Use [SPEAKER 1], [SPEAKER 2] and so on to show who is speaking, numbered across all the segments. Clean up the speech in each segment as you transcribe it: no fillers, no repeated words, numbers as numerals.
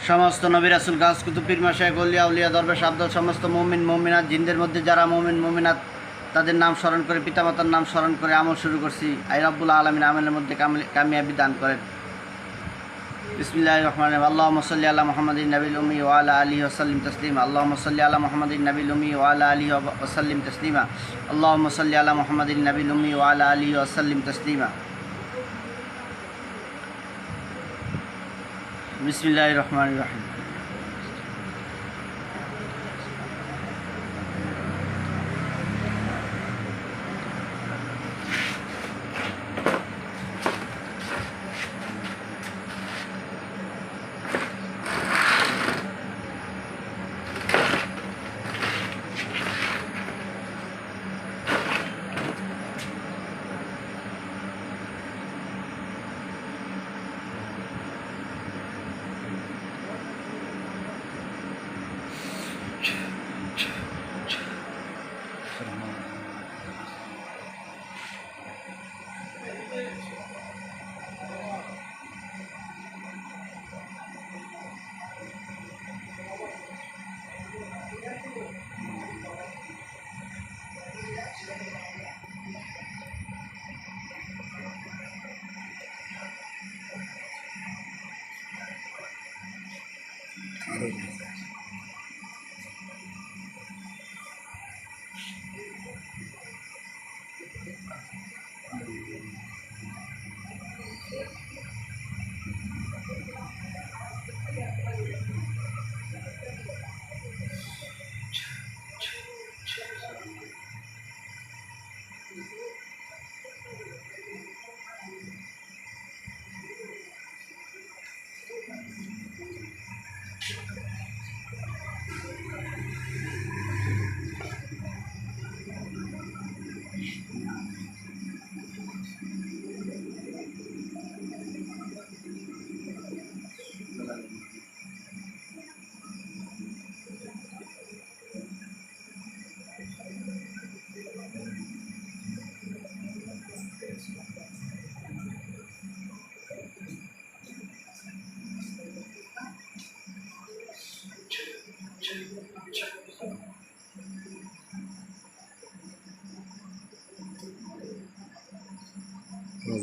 [SPEAKER 1] সমস্ত নবী রাসূল গাছ কুতুব পীর মাশায়েখ আউলিয়া উলিয়া দরবেশ আব্দুল সমস্ত মুমিন মুমিনাত জিনদের মধ্যে যারা মুমিন মুমিনাত তাদের নাম স্মরণ করে পিতামাতার নাম স্মরণ করে আমল শুরু করছি। আই রব্বুল আলামিন আমলের মধ্যে কামিয়াবি দান করেন। বিসমিল্লাহির রহমানির রহিম। আল্লাহুম্মা সাল্লি আলা মুহাম্মাদিন নাবিল উম্মি ওয়া আলা আলিহি ওয়া সাল্লিম তাসলিমা। আল্লাহুম্মা সাল্লি আলা মুহাম্মাদিন নাবিল উম্মি ওয়া আলা আলিহি ওয়া সাল্লিম তাসলিমা। আল্লাহুম্মা সাল্লি আলা মুহাম্মাদিন নাবিল উম্মি ওয়া আলা আলিহি ওয়া সাল্লিম তাসলিমা। বিসমিল্লাহির রহমানির রহিম।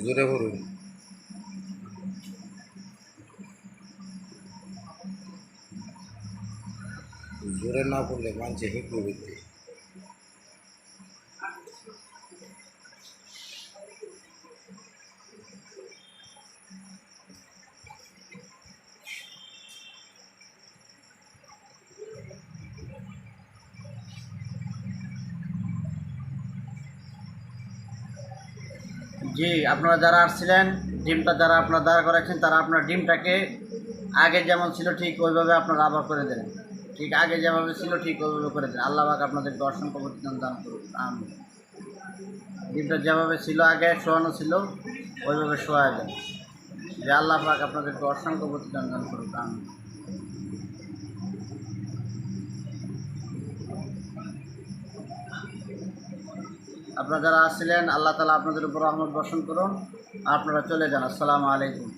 [SPEAKER 2] জোরে পড়ুন, জোরে না পড়লে মানছে হিকু বিদ্যে।
[SPEAKER 1] জি, আপনারা যারা আসছিলেন ডিমটা যারা আপনারা দাঁড় করাচ্ছেন তারা আপনার ডিমটাকে আগে যেমন ছিল ঠিক ওইভাবে আপনারা আবার করে দেন। ঠিক আগে যেভাবে ছিল ঠিক ওইভাবে করে দেন। আল্লাহ পাক আপনাদেরকে অসংখ্য প্রতিদান দান করুন। আমিন। ডিমটা যেভাবে ছিল আগে শোয়ানো ছিল ওইভাবে শোয়া দেন। যে আল্লাহ পাক আপনাদেরকে অসংখ্য প্রতিদান দান করুন। আমিন। আপনারা যারা আসছিলেন আল্লাহ তাআলা আপনাদের উপর রহমত বর্ষণ করুন। আপনারা চলে যান। আসসালামু আলাইকুম।